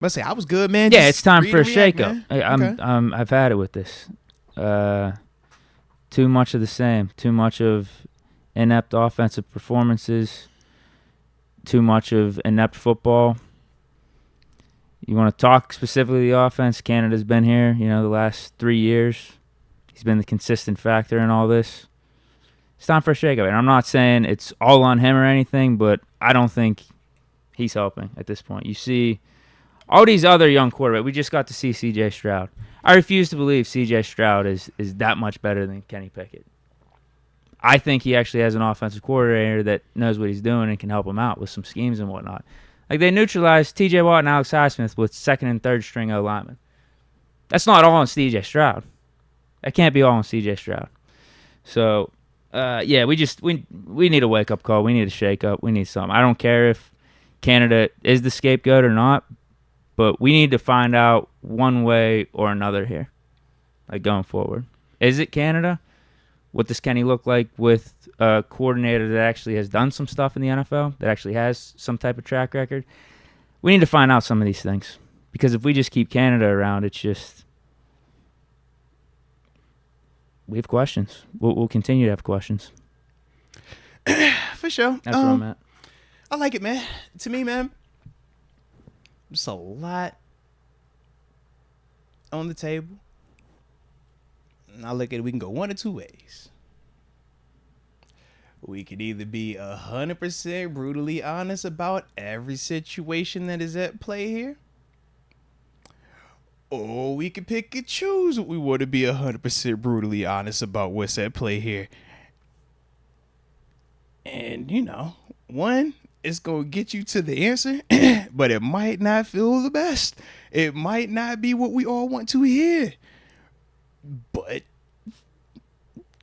Let's say I was good, man. Yeah, Just it's time read for a and react, shakeup. man. Okay. I've had it with this. Too much of the same. Too much of inept offensive performances. Too much of inept football. You want to talk specifically the offense? Canada's been here, the last 3 years. He's been the consistent factor in all this. It's time for a shakeup. And I'm not saying it's all on him or anything, but I don't think he's helping at this point. You see all these other young quarterbacks. We just got to see C.J. Stroud. I refuse to believe C.J. Stroud is that much better than Kenny Pickett. I think he actually has an offensive coordinator that knows what he's doing and can help him out with some schemes and whatnot. Like, they neutralized T.J. Watt and Alex Highsmith with second and third string O linemen. That's not all on C.J. Stroud. That can't be all on C.J. Stroud. So, yeah, we need a wake-up call. We need a shake-up. We need something. I don't care if Canada is the scapegoat or not, but we need to find out one way or another here, like going forward. Is it Canada? What does Kenny look like with a coordinator that actually has done some stuff in the NFL, that actually has some type of track record? We need to find out some of these things, because if we just keep Canada around, it's just we have questions. We'll continue to have questions. For sure. That's where I'm at. I like it, man. To me, man, there's a lot on the table. And I look at it, we can go one of two ways. We could either be 100% brutally honest about every situation that is at play here, or we could pick and choose what we want to be 100% brutally honest about what's at play here. And, one is going to get you to the answer, but it might not feel the best. It might not be what we all want to hear. But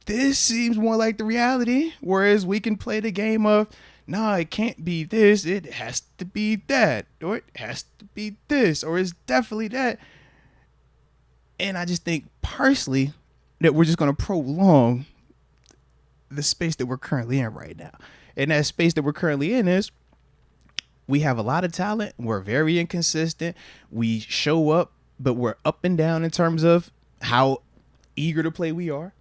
this seems more like the reality, whereas we can play the game of, nah, it can't be this, it has to be that, or it has to be this, or it's definitely that. And I just think personally that we're just going to prolong the space that we're currently in right now. And that space that we're currently in is, we have a lot of talent, we're very inconsistent, we show up, but we're up and down in terms of how eager to play we are.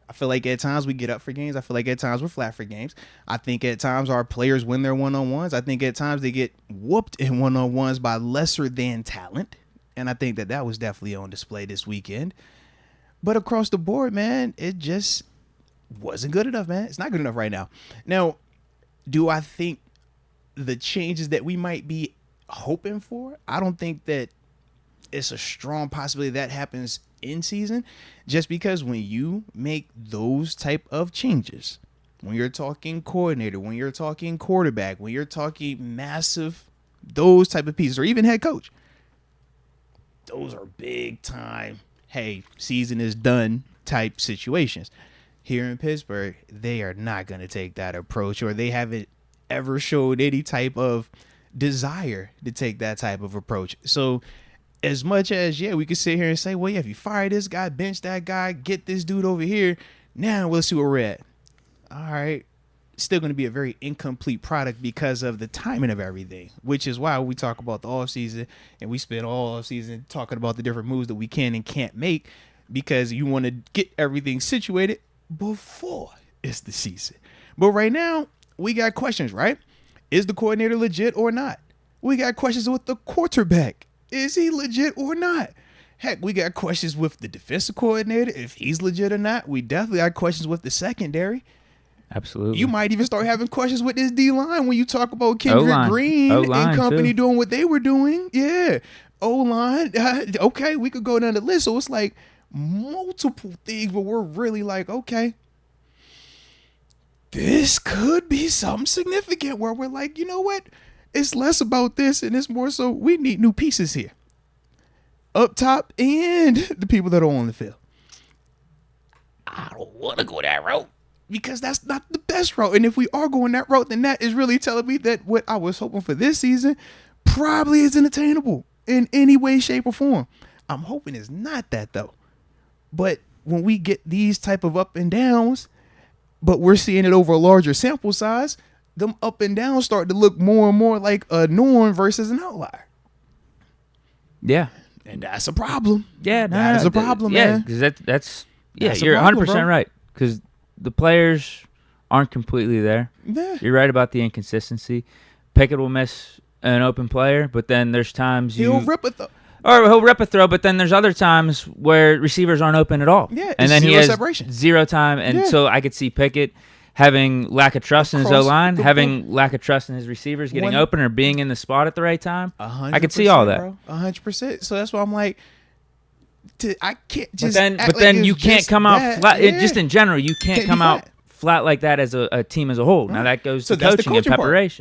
I feel like at times we get up for games. I feel like at times we're flat for games. I think at times our players win their one-on-ones. I think at times they get whooped in one-on-ones by lesser than talent. And I think that was definitely on display this weekend. But across the board, man, it just wasn't good enough, man. It's not good enough right now. Now, do I think the changes that we might be hoping for, I don't think that it's a strong possibility that happens in season, just because when you make those type of changes, when you're talking coordinator, when you're talking quarterback, when you're talking massive, those type of pieces, or even head coach, those are big time, hey, season is done type situations. Here in Pittsburgh, they are not going to take that approach, or they haven't ever showed any type of desire to take that type of approach. So as much as, we could sit here and say, well, if you fire this guy, bench that guy, get this dude over here, now let's see where we're at. All right. Still going to be a very incomplete product because of the timing of everything, which is why we talk about the offseason, and we spend all offseason talking about the different moves that we can and can't make, because you want to get everything situated before it's the season. But right now, we got questions, right? Is the coordinator legit or not? We got questions with the quarterback. Is he legit or not? Heck, we got questions with the defensive coordinator, if he's legit or not. We definitely got questions with the secondary. Absolutely. You might even start having questions with this D-line when you talk about Kendrick Green and company doing what they were doing. Yeah. O-line. Okay, we could go down the list. So it's like multiple things where we're really like, okay, this could be something significant, where we're like, you know what? It's less about this and it's more so we need new pieces here, up top and the people that are on the field. I don't want to go that route, because that's not the best route. And if we are going that route, then that is really telling me that what I was hoping for this season probably isn't attainable in any way, shape, or form. I'm hoping it's not that, though. But when we get these type of up and downs, but we're seeing it over a larger sample size, them up and downs start to look more and more like a norm versus an outlier. Yeah. And that's a problem. Yeah, That is a problem, yeah, man. because that's That's a you're problem, 100% bro. right. Because the players aren't completely there. Yeah. You're right about the inconsistency. Pickett will miss an open player, but then there's times He'll rip it, though. or he'll rip a throw, but then there's other times where receivers aren't open at all. Yeah, and it's then he zero has separation. zero time, and Yeah. so I could see Pickett having lack of trust in his Across O-line, the having lack of trust in his receivers getting open or being in the spot at the right time. 100%, I could see all that. bro. 100%. So that's why I'm like, I can't But just. then, act but then like you it's can't just come out that. flat. Yeah. Just in general, you can't Can't be come out flat. flat like that as a team as a whole. Now that goes So to that's the coaching and coaching part. preparation.